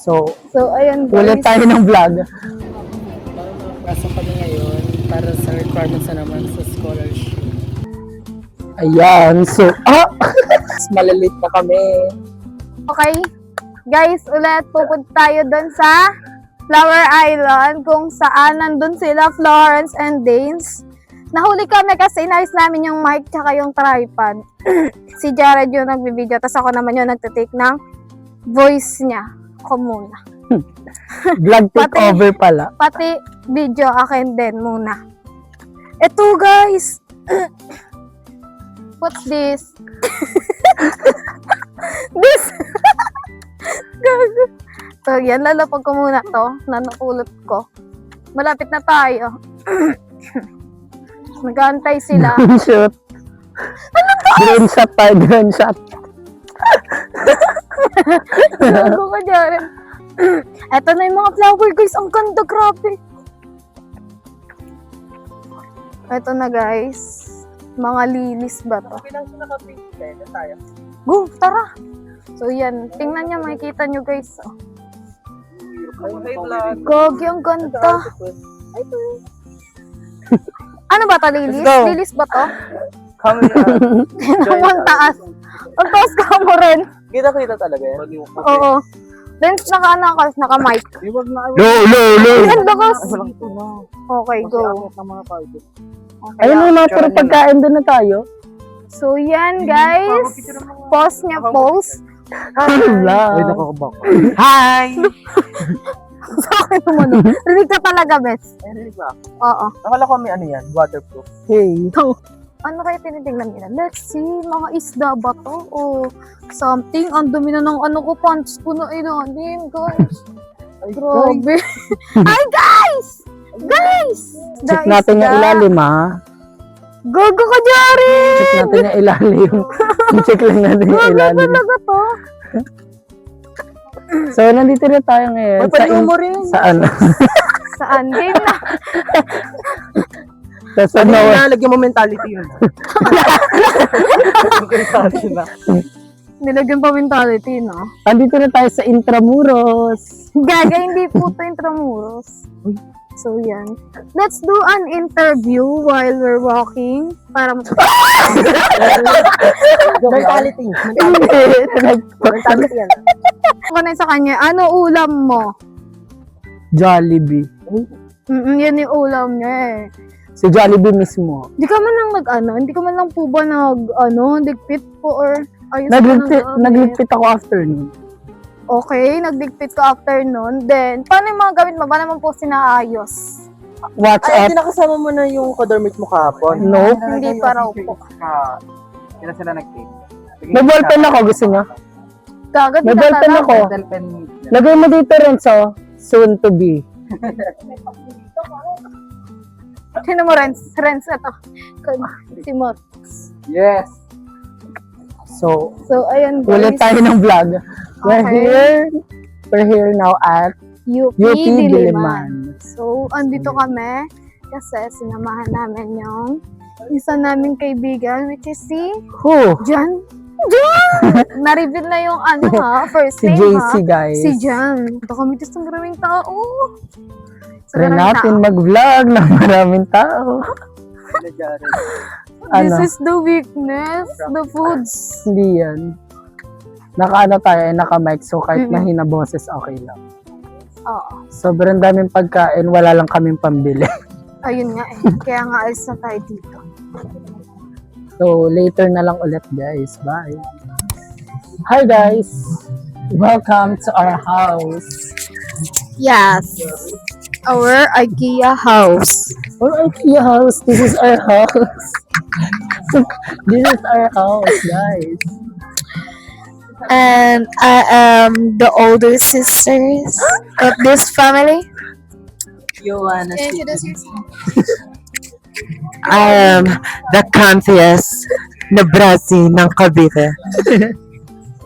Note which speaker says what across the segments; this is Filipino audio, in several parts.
Speaker 1: So, ayan
Speaker 2: ulit
Speaker 1: guys.
Speaker 2: tayo ng vlog.
Speaker 3: Pasok kami ngayon para sa requirements na naman sa scholarship.
Speaker 2: Ayan, so, malalit na kami.
Speaker 1: Okay? Guys, ulit pupunta tayo doon sa Flower Island kung saan nandun sila, Florence and Danes. Nahuli kami kasi inayos namin yung mic tsaka yung tripod. Si Jared yung nagbibideo, tapos ako naman yung nagtitake ng voice niya. Ako muna.
Speaker 2: Vlog takeover pala.
Speaker 1: Pati video akin din muna. Eto guys! What's this? This! So yan, lalapag ko muna to. Nanapulot ko. Malapit na tayo. Nag-aantay sila.
Speaker 2: Drone shot. Drone shot tayo, drone shot.
Speaker 1: Gago ka dyan. Eto na yung mga flower guys. Ang ganda, grabe. Eto na guys. Mga lilis ba to?
Speaker 3: Bilang sila ka-pink tayo.
Speaker 1: Go, tara. So yan, tingnan nyo, makikita nyo guys. Oh. Gogi, ang ganda. Ano ba to, lilis?
Speaker 2: Let's go.
Speaker 1: Lilis ba to?
Speaker 3: Kami
Speaker 1: Ang taas. Ang taas ka mo rin.
Speaker 3: Kita-kita talaga yan.
Speaker 1: Oo. Then, naka-mic.
Speaker 2: Low.
Speaker 1: Ang lakas. Okay, go. Okay,
Speaker 2: Ayun yung mga puro pagkain doon na tayo.
Speaker 1: So, yan guys. Pause niya, pause.
Speaker 2: Vlog.
Speaker 3: Hi!
Speaker 1: Sa akin naman. Rinig ka talaga, best. Oo.
Speaker 3: Nakala ko may ano yan, waterproof.
Speaker 2: Hey.
Speaker 1: Ano kaya tinitingnan nila? Let's see, mga isda ba to? O something. Ang dumi na ng ano ko, pants ko na ilalim, guys. Grabe. Hi, guys! Guys!
Speaker 2: Check natin yung ilalim, ha?
Speaker 1: Gago ka, Jari!
Speaker 2: Check natin yung ilalim. Check lang natin yung
Speaker 1: Gago
Speaker 2: ilalim.
Speaker 1: talaga to.
Speaker 2: So, nandito na tayo ngayon.
Speaker 3: mo rin.
Speaker 2: Saan?
Speaker 1: Saan? Game na.
Speaker 2: Sa
Speaker 3: Ano
Speaker 2: Noah.
Speaker 3: na, lagyan mo mentality yun. Mentality na.
Speaker 1: Nilagyan pa mentality, no?
Speaker 2: Andito na tayo sa Intramuros.
Speaker 1: Gaga, hindi po ito Intramuros. So, yan. Let's do an interview while we're walking. Para
Speaker 3: Mentality.
Speaker 2: Mentality
Speaker 3: yan.
Speaker 1: ako na sa kanya, ano ulam mo?
Speaker 2: Jollibee.
Speaker 1: Yan yung ulam niya eh.
Speaker 2: Si Jollibee mismo.
Speaker 1: Hindi ka man lang hindi ka man lang po ba nagligpit po or ayos ka
Speaker 2: Nagligpit ako afternoon.
Speaker 1: Okay, nagligpit ka after nun. Then, paano yung mga gamit mo? Ba naman po sinaayos?
Speaker 3: Ay,
Speaker 2: WhatsApp.
Speaker 3: tinakasama mo na yung kadormit mo kahapon.
Speaker 2: Nope.
Speaker 1: Hindi pa raw po.
Speaker 3: Kailan sila nag-take?
Speaker 2: May ballpen ako, gusto niya.
Speaker 1: Gagad
Speaker 2: May ballpen ako. Lagay mo dito rin, so soon to be.
Speaker 1: Sino mo, Renz? Renz, ito. Si Mot.
Speaker 3: Yes.
Speaker 2: So,
Speaker 1: ayan
Speaker 2: ulit
Speaker 1: guys.
Speaker 2: tayo ng vlog.
Speaker 1: Okay.
Speaker 2: We're here now at
Speaker 1: UP
Speaker 2: UP
Speaker 1: Diliman.
Speaker 2: Diliman.
Speaker 1: So, andito kami kasi sinamahan namin yung isa naming kaibigan, which is si
Speaker 2: Who?
Speaker 1: Jan. Na-reveal na yung first
Speaker 2: Si
Speaker 1: name
Speaker 2: JC,
Speaker 1: ha.
Speaker 2: guys.
Speaker 1: Si Jan. Ito kami dito sa maraming tao.
Speaker 2: Try natin mag-vlog ng maraming tao.
Speaker 1: This
Speaker 2: Ano?
Speaker 1: is the weakness, the foods.
Speaker 2: Hindi yan. Naka-ano tayo, naka-mic, so kahit mahina boses, okay lang.
Speaker 1: Oo.
Speaker 2: Sobrang daming pagkain, wala lang kaming pambili.
Speaker 1: Ayun nga eh. Kaya nga alis na tayo dito.
Speaker 2: So, later na lang ulit, guys. Bye. Hi, guys. Welcome to our house.
Speaker 1: Yes. Our IKEA house.
Speaker 2: Our IKEA house. This is our house. This is our house, guys.
Speaker 1: And I am the older sisters of this family.
Speaker 3: You wanna see?
Speaker 1: Introduce yourself.
Speaker 3: I am the comfiest Nebrasi ng Cavite.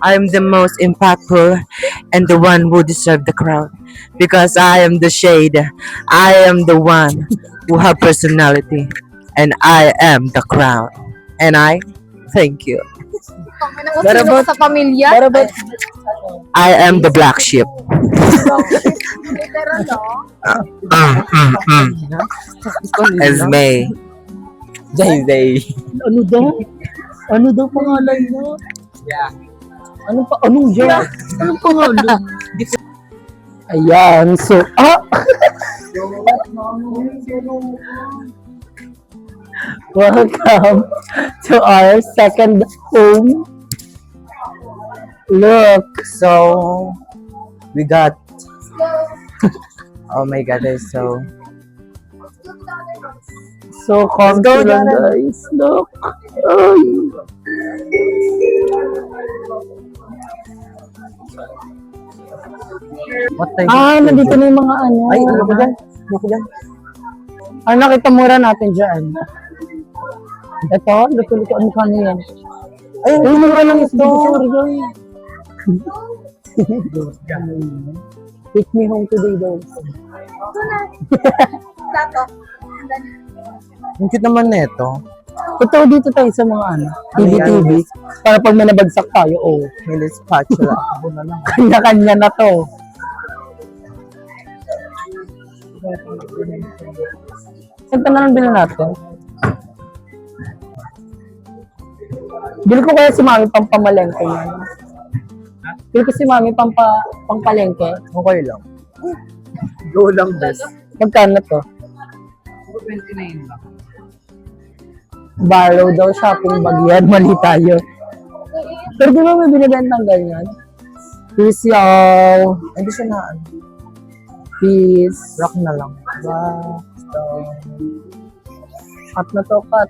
Speaker 3: I am the most impactful and the one who deserve the crown because I am the shade. I am the one who have personality and I am the crown. And I thank you.
Speaker 1: Ano
Speaker 2: Pero
Speaker 1: sino
Speaker 2: ba't-
Speaker 1: sa pamilya?
Speaker 2: Pero ba't
Speaker 3: I am the black sheep.
Speaker 1: Literal, no?
Speaker 3: Esme. Jay.
Speaker 2: ano daw? Ano daw pangalan mo?
Speaker 3: Yeah.
Speaker 2: Anong yeah? Anong pangalan? Ayan, so, welcome to our second home. Look,
Speaker 3: So, we got. Oh my god, they're so.
Speaker 2: so comfy
Speaker 3: go,
Speaker 2: lang,
Speaker 3: Jared.
Speaker 2: guys. Look. Ay.
Speaker 3: What type
Speaker 2: Nandito na yung mga ano.
Speaker 3: Ay, ano ko dyan? Ano ko dyan?
Speaker 2: Nakita mura natin dyan. Ito, luto-luto. Ano ka na yan? Ay, mura lang ito. Take me home today daw.
Speaker 1: Plato.
Speaker 3: Ang cute naman nito.
Speaker 2: Totoo dito tayo sa mga ano, TV. Para pag may nabagsak tayo,
Speaker 3: May spatula. Ako na lang.
Speaker 2: kanya-kanya na to. Saan na lang bilhin natin? Bili ko kaya si Mami pampamalengke yan. Bili ko si Mami pampalengke.
Speaker 3: Okay lang. Go lang, best.
Speaker 2: Magkano to?
Speaker 3: 29 lang.
Speaker 2: Barrow daw, shopping bag yan. Mali tayo. Pero di ba may binibentang ganyan? Peace, y'all.
Speaker 3: Hindi siya na ano.
Speaker 2: Peace.
Speaker 3: Rock na lang. Basta.
Speaker 2: Cut na to, cut.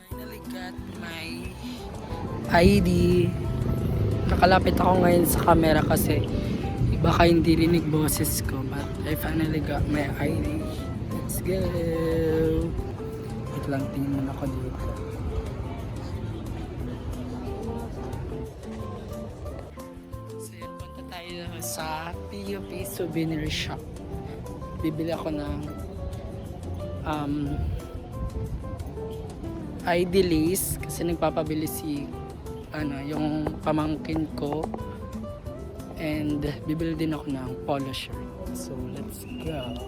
Speaker 2: Finally got my ID. Nakalapit ako ngayon sa camera kasi baka hindi rinig boses ko, but I finally got my ID. Let's go! Wait lang, tingin muna ako dito. So yun, punta tayo sa PUP Souvenir Shop. Bibili ako ng ID list kasi nagpapabili si yung pamangkin ko, and bibili din ako ng polo shirt. So let's go.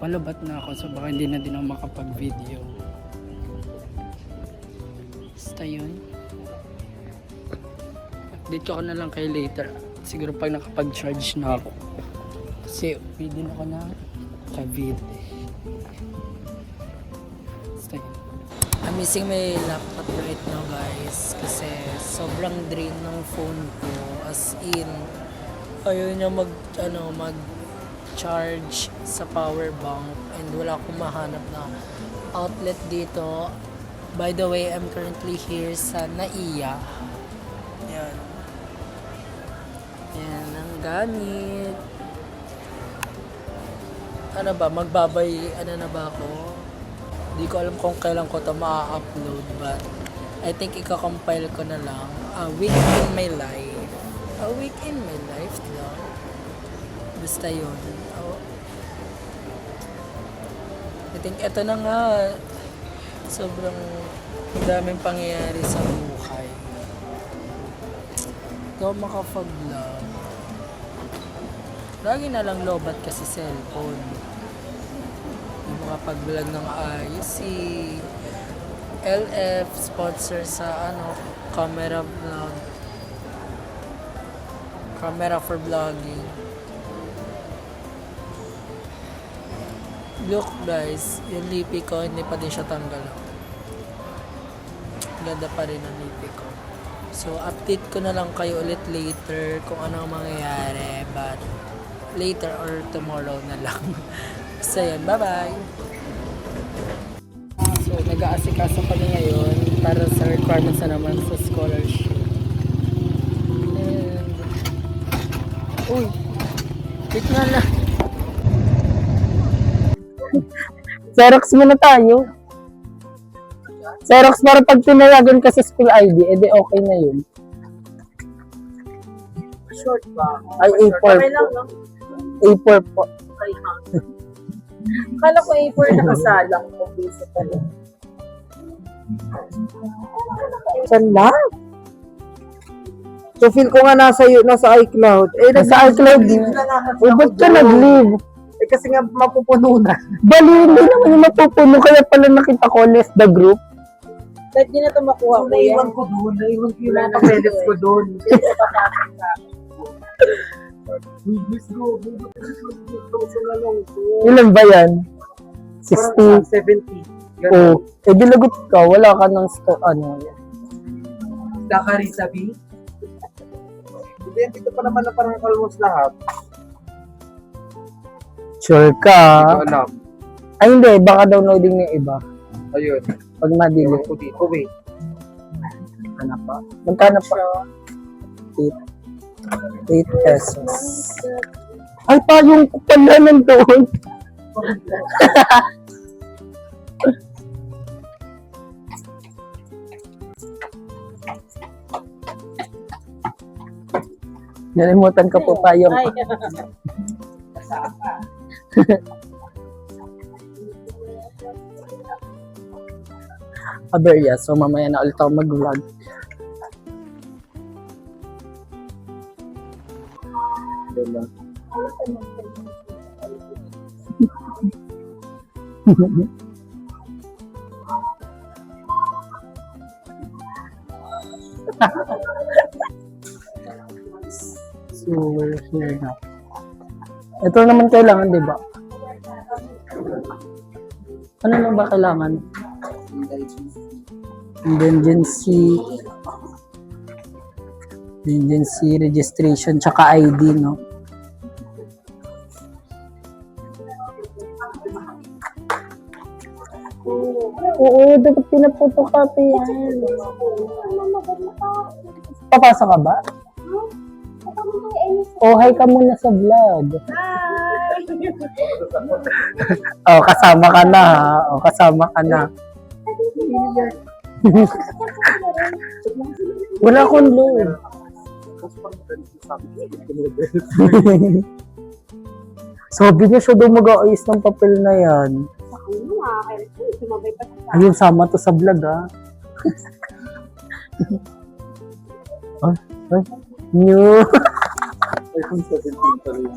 Speaker 2: Palabat na ako so baka hindi na din ako makapag-video. Basta yun. Update ko na lang kayo later. Siguro pag nakapag-charge na ako. Kasi uwi din ako na ka-video. Basta yun. I'm using my laptop right now, guys, kasi sobrang drain ng phone ko, as in ayaw niya mag charge sa power bank, and wala akong mahanap na outlet dito. By the way, I'm currently here sa Naiya. Yan. Yan ang gamit. Ano ba, ano na ba ako? Di ko alam kung kailan ko ito ma-upload, but I think ika-compile ko na lang. A week in my life. A week in my life daw. Basta yun. think ito na nga. Sobrang daming pangyayari sa buhay. Hindi ako makapag-vlog. Lagi na lang lobat kasi cellphone. Hindi makapag-vlog ng ayos. Si LF sponsor sa camera vlog. Camera for vlogging. Look guys, yung lipi ko hindi pa din siya tanggal. Ganda pa rin ang lipi ko. So update ko na lang kayo ulit later kung ano ang mangyayari, but later or tomorrow na lang. So yun, bye bye. So nag-aasikaso kami ngayon para sa requirements na naman sa scholarship. And uy, wait nga lang.
Speaker 4: Xerox muna tayo. Xerox para pag tinayagan ka sa school ID, edi okay na yun.
Speaker 3: Short ba?
Speaker 4: Ay, A4 po. A4 po.
Speaker 3: Kala ko A4 nakasalang po. Saan lang? So feel ko nga nasa iCloud.
Speaker 4: Nasa iCloud din. Uy, ba't ka nag-leave?
Speaker 3: Kasi nga mapupuno na.
Speaker 4: Bali, hindi naman yung mapupuno. Kaya pala nakita ko, left the group.
Speaker 3: Kahit di na ito makuha ko yan. Naiwan ko doon. Naiwan ko yung mga papeles ko doon.
Speaker 4: Ilan ba yan? 60?
Speaker 3: 70.
Speaker 4: Oo. Eh, dilagot ka. Wala ka ng
Speaker 3: Dakari sabi? Hindi, dito pa naman na parang almost lahat.
Speaker 4: Sure ka.
Speaker 3: Hindi alam.
Speaker 4: Ay, hindi. Baka downloading na yung iba.
Speaker 3: Ayun.
Speaker 4: Pag madili.
Speaker 3: Ewan ko dito, wait.
Speaker 4: Ano pa? Magkano pa? 8 pesos. Ay, payong ko pala nandoon. Nalimutan ka po payong. Aberya, so mamaya na ulit ako mag-vlog. So, we're here now. Ito naman kailangan, di ba? Ano lang ba kailangan? Indigency registration, tsaka ID, no? Oo, dapat pinapotocopy yan. Papasok ka ba? Oh, hi ka muna sa vlog. Oh, kasama ka na ha. Oh, kasama ka na. Wala akong load. Sabi niya siya daw mag-aayos ng papel na yan. Ayun, sama to sa vlog ha. Ay, new.
Speaker 3: iPhone 17 pa rin.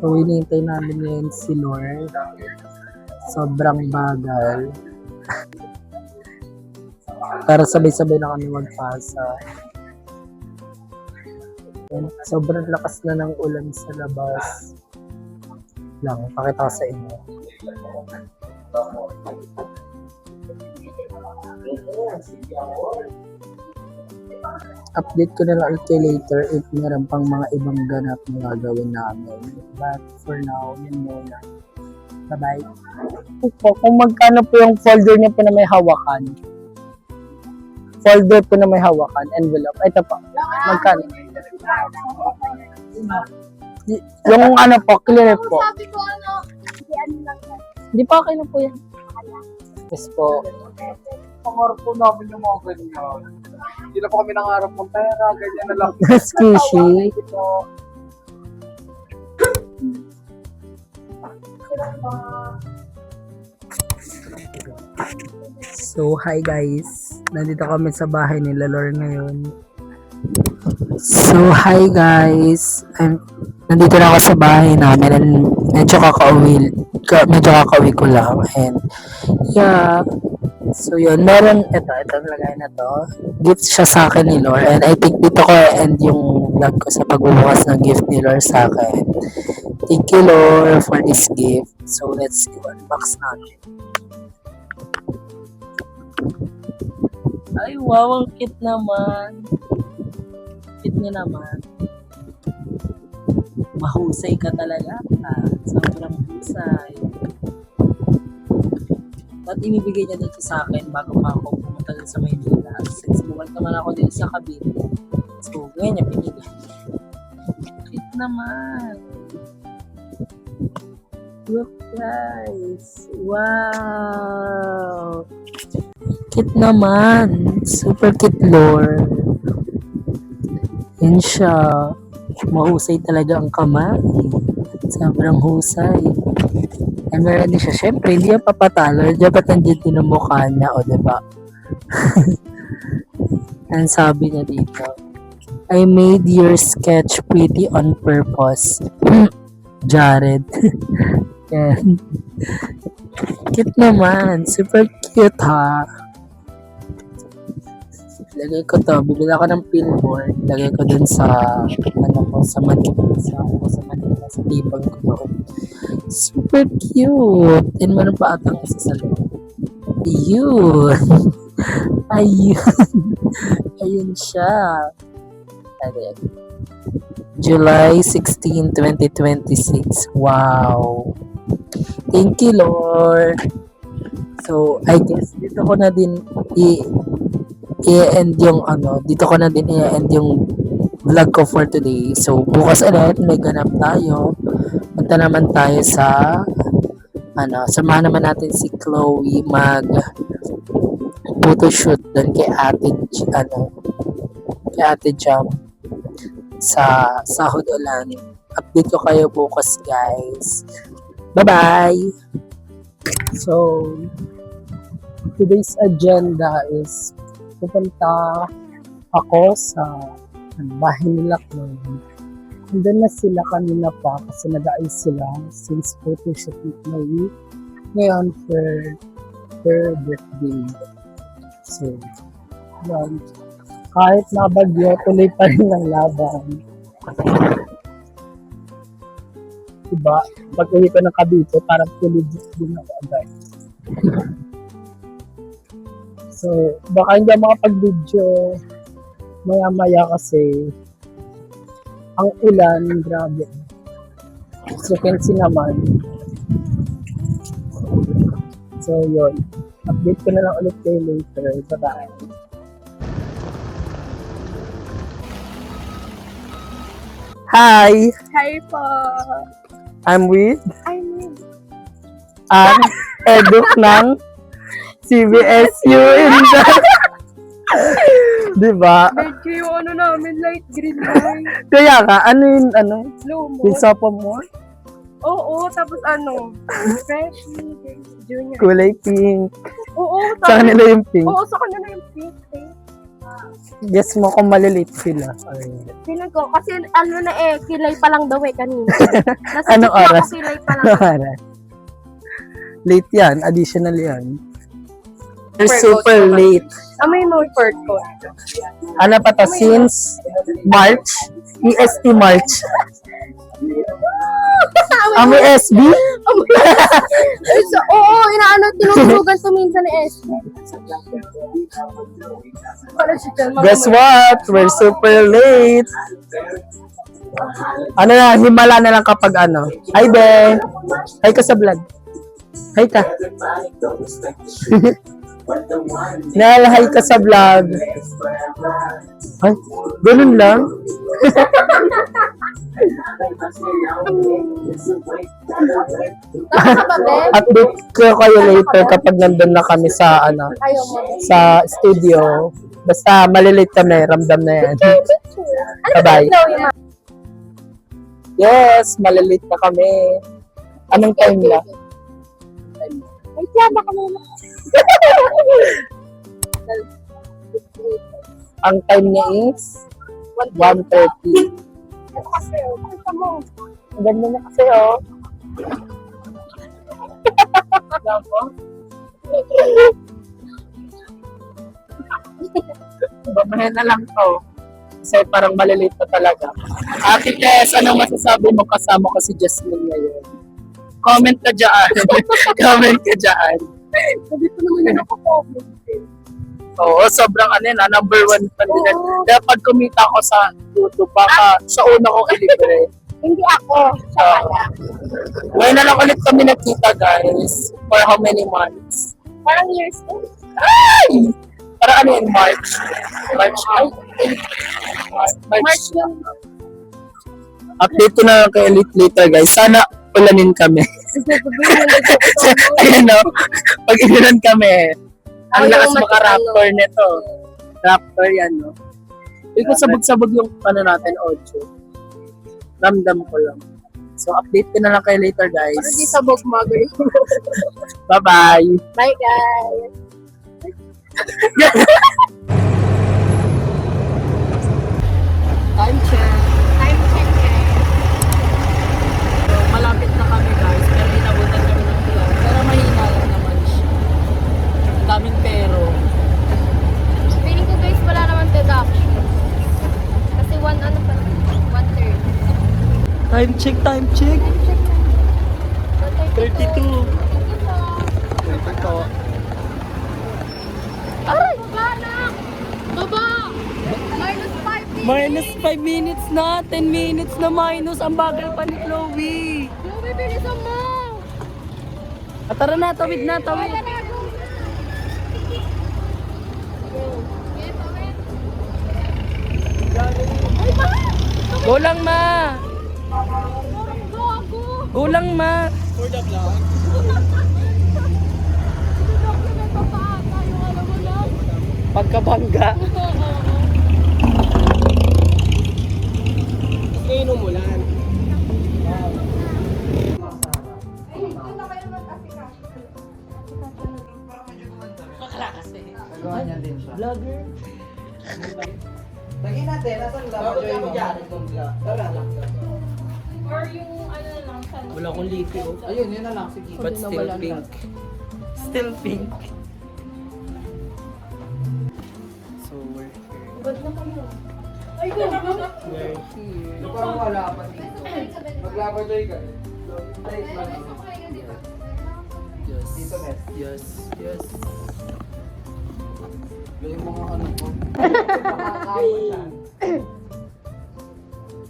Speaker 4: So, hinihintay namin ngayon si Lord. Sobrang bagal. Para sabay-sabay na kami magpasa. And sobrang lakas na ng ulan sa labas. Lang, pakita ko sa inyo. Update ko na lang kayo later if meron pang mga ibang ganap na gagawin namin. But for now, yun muna. Bye-bye. Kung magkano po yung folder niyo po na may hawakan. Folder po na may hawakan. Envelope. Ito po. Magkano? Yung ano po, clear po.
Speaker 1: Sabi ko
Speaker 4: Hindi pa okay na po yan. Yes po.
Speaker 3: Pangarap po namin yung mga ganyan. Hindi na po kami nangarap ng pera, ganyan na lang.
Speaker 4: Squishy. So, hi guys. Nandito kami sa bahay ni Lor ngayon. So, hi guys. Nandito na ako sa bahay namin and medyo kakauwi ko lang. And, yeah. So, yun. Meron, itong lagay na to. Gift siya sa akin ni Lor. And I think dito ko end yung vlog ko sa pagbubukas ng gift ni Lor sa akin. Thank you, Lor, for this gift. So, let's unbox natin. Ay, wow, ang cute naman. Cute niya naman. Mahusay ka talaga. Sobrang husay. At inibigay niya dito sa akin bago pa ako pumunta dun sa Maynila. Since buwan naman ako dito sa Cavite. So, ngayon niya pinili. Cute naman. Look guys. Wow. Cute naman. Super cute, Lord. Yan siya. Mahusay talaga ang kamay. Sobrang husay. And meron din siya. Siyempre, hindi yan papatalo. Dapat nandiyan din ang mukha niya. O, diba? Ang sabi niya dito. I made your sketch pretty on purpose. Jared. Yan. Cute naman. Super cute, ha? Lagay ko to. Bibili ako ng pinboard. Lagay ko dun sa sa Manila. Sa tibang ko doon. Super cute. And meron pa atang isa sa loob. Ayun. Ayun. Ayun siya. Ayun. July 16, 2026. Wow. Thank you, Lord. So, I guess dito ko na din i-end yung vlog ko for today. So, bukas ulit may ganap tayo. Punta naman tayo sa samahan naman natin si Chloe mag photoshoot doon kay Ate Jam sa Sahod Ulan. Update ko kayo bukas, guys. Bye-bye! So, today's agenda is pupunta ako sa bahay nila Chloe. Nandun na sila kanina pa kasi nag-aayos sila since photoshoot ni Chloe ngayon for her birthday. So, yun. Kahit nabagyo, tuloy pa rin ang laban. Diba? Pag-uwi ko ng Cavite, parang tuloy din ako agad. So, baka hindi ako makapag-video maya-maya kasi ang ulan, grabe. So, you can see naman. So, yun. Update ko na lang ulit kayo later. Bye-bye. Hi!
Speaker 1: Hi po.
Speaker 4: I'm with
Speaker 1: I'm
Speaker 4: Eduk ng CBSU in the... Diba?
Speaker 1: medyo yung namin, light green line.
Speaker 4: Kaya ka, ano yung
Speaker 1: Slow mo.
Speaker 4: yung sophomore?
Speaker 1: Oo, tapos freshie, junior.
Speaker 4: Kulay pink.
Speaker 1: Oo,
Speaker 4: Sa kanila yung pink.
Speaker 1: Oo, sa kanila yung pink.
Speaker 4: Guess mo kung malilate sila.
Speaker 1: Feeling ko, kasi kilay pa lang daw kanina. Nasa
Speaker 4: Anong
Speaker 1: TikTok
Speaker 4: oras?
Speaker 1: ako, kilay pa lang.
Speaker 4: Late yan. Additional yan. They're
Speaker 1: Fur
Speaker 4: super
Speaker 1: coat.
Speaker 4: late.
Speaker 1: May more fur coat.
Speaker 4: Ano pa to? Since March? EST March. May SB?
Speaker 1: Oo, tinutulugan to minsan ni S.
Speaker 4: Guess what? We're super late. Himala na lang kapag Hi, be. Hi ka sa vlog. Hi ka. Nalahay ka sa vlog. Ay, ganun lang. Update ko kayo later kapag nandun na kami sa sa studio. Basta malilate kami, ramdam na yan. Bye-bye. Yes, malilate na kami. Anong time na?
Speaker 1: Wait lang, baka muna.
Speaker 4: Ang time niya is 1:30.
Speaker 1: Ito kasi, kita mo.
Speaker 4: Ang ganda na kasi, oh. Bamahin na lang to. Kasi parang malilate pa talaga. Ate Tess, anong masasabi mo kasama ko si Jasmine ngayon? Comment ka dyan. Comment ka dyan. Sabi ko naman yun ako comment. Oo, sobrang ano yun, number 1 pa din. Kaya pag kumita ako sa YouTube, baka sa una kong ilibre.
Speaker 1: Hindi ako. Siya pala.
Speaker 4: Ngayon na lang ulit kami nagkita, guys. For how many months?
Speaker 1: Parang years din.
Speaker 4: Ay! Para ano yun, March? March? Ay,
Speaker 1: March yung
Speaker 4: update ko na lang kay Elite later, guys. Sana ulanin kami. Ayan o. Pag inulan kami, ang lakas maka-raptor nito. Raptor yan, no? Hindi ko sabog-sabog yung ano natin, audio. Ramdam ko lang. So, update ko na lang kayo later, guys.
Speaker 1: parang di sabog magoy.
Speaker 4: Bye-bye!
Speaker 1: Bye, guys.
Speaker 2: Time check.
Speaker 1: Time check, guys.
Speaker 2: Malapit na kami guys, pero inabutan kami ng vlog. Pero mahina lang naman siya. Ang daming pero.
Speaker 1: Feeling ko, guys, wala naman deduction. Kasi 1 ano pa, 1/3.
Speaker 2: Time check, time check.
Speaker 1: Time check na.
Speaker 2: 32. 32.
Speaker 1: Aray! Baba na! Baba! -5 minutes.
Speaker 2: Minus 5 minutes na, 10 minutes na minus. Ang bagal pa ni Chloe.
Speaker 1: Chloe, bilisan mo!
Speaker 2: Tara na, tawid na, tawid.
Speaker 1: Wala na ako. Ay, ma!
Speaker 2: Go lang, ma.
Speaker 1: Go ako!
Speaker 2: Go lang, ma. For the vlog.
Speaker 1: Ito pa ata yung alam mo lang.
Speaker 2: Pagkabangga. Ngayon umulan. Bakla kasi.
Speaker 3: Nagawa niya din siya.
Speaker 2: Vlogger.
Speaker 3: Lagi natin, nasan ka? Join mo. Tara lang.
Speaker 1: Or yung ano lang,
Speaker 2: Wala akong lipi. Oh.
Speaker 3: Ayun, yun na lang. Sige.
Speaker 2: But still pink. Still pink. So we're here.
Speaker 1: Ba't na kayo? Ay, go!
Speaker 2: We're here.
Speaker 3: Parang wala pa dito. Maglabajoy ka.
Speaker 2: Yes.
Speaker 3: Dito, Beth.
Speaker 2: Yes. Yes.
Speaker 3: Yung mga ano ko.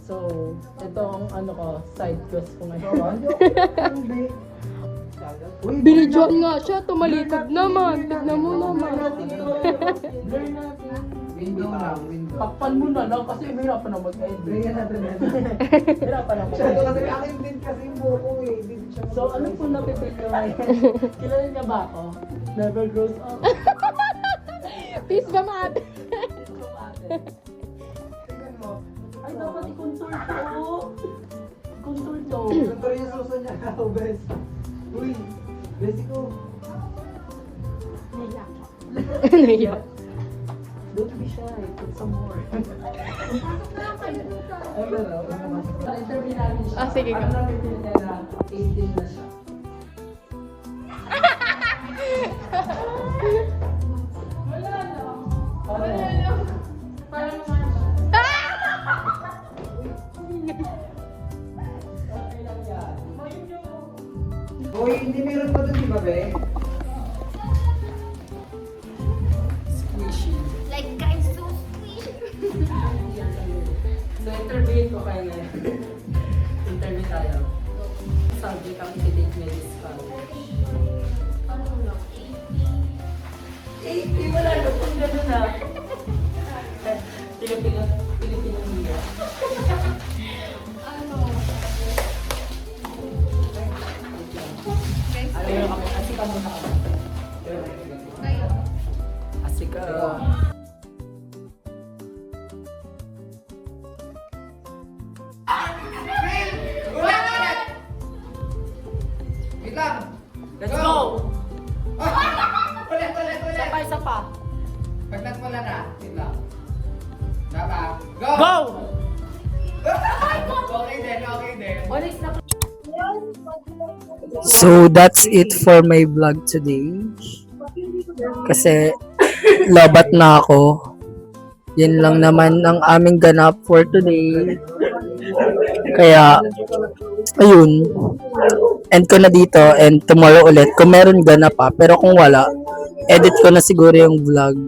Speaker 2: So, ito ang ano ko, side quest ko ngayon.
Speaker 1: Binidyoan nga siya, tumalikod naman. Tignan mo naman.
Speaker 3: Window lang, window.
Speaker 2: Takpan mo na lang kasi mahirapan na mag-edit.
Speaker 3: Bigyan natin na.
Speaker 2: Mahirapan na
Speaker 3: Siya
Speaker 2: mag-edit.
Speaker 3: kasi akin din kasi yung buko eh. Hindi siya
Speaker 2: So, ano po napipil ko ngayon? Kilala niya ba ako? Never grows up.
Speaker 1: Peace ba, mate?
Speaker 3: Tingnan mo.
Speaker 2: Ay, dapat i-contour to. Contour to.
Speaker 3: Ganito rin yung suso niya. Oh, bes. Uy, besi ko.
Speaker 1: Naiyak.
Speaker 2: Don't be shy. Put some more.
Speaker 3: Ay, gano'n.
Speaker 2: Sa interview namin siya.
Speaker 1: Ah, sige ka.
Speaker 2: Ang napipil niya na 18 na siya.
Speaker 3: Uy, hindi meron pa doon, di ba, be?
Speaker 2: Squishy.
Speaker 1: Like, guys, so sweet.
Speaker 2: So, interview ko kayo ngayon. Interview tayo. Subject ang i-date niya this college.
Speaker 1: Ano lang?
Speaker 2: 80, wala na pong gano'n na. Pilipino niya.
Speaker 1: Ano?
Speaker 2: Ano yung kami? Asika muna kami.
Speaker 1: Kayo.
Speaker 2: Asika. isa pa.
Speaker 5: Pag nagpula na, yun lang. Tama. Go!
Speaker 2: Go!
Speaker 5: Okay din, okay din.
Speaker 2: Onyx na.
Speaker 4: So, that's it for my vlog today. Kasi, labat na ako. Yan lang naman ang aming ganap for today. Kaya, ayun. End ko na dito and tomorrow ulit. Kung meron ganap pa. Pero kung wala, edit ko na siguro yung vlog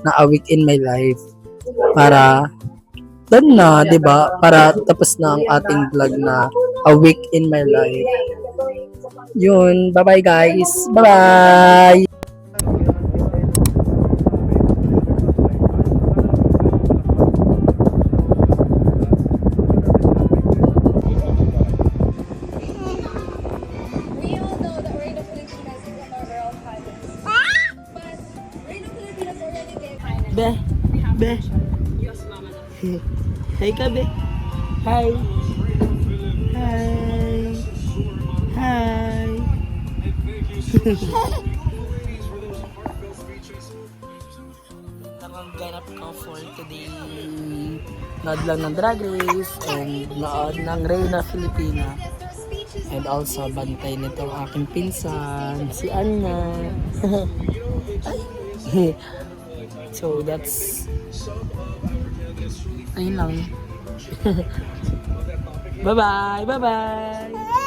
Speaker 4: na A Week in My Life. Para, doon na, di ba? Para tapos na ang ating vlog na A Week in My Life. Yun. Bye-bye guys. Bye-bye.
Speaker 6: We all know that Reino Filipinas is one of our own finest. But Reino Filipinas already gave finest.
Speaker 2: Be. Be. Hey ka, be. Hi. Hi. Hi. Nakanganap ko for today. Nood lang ng Drag Race and nood ng Reina Filipina. And also bantay nitong aking pinsan, si Anna. So that's ayun lang. Bye-bye! Bye-bye!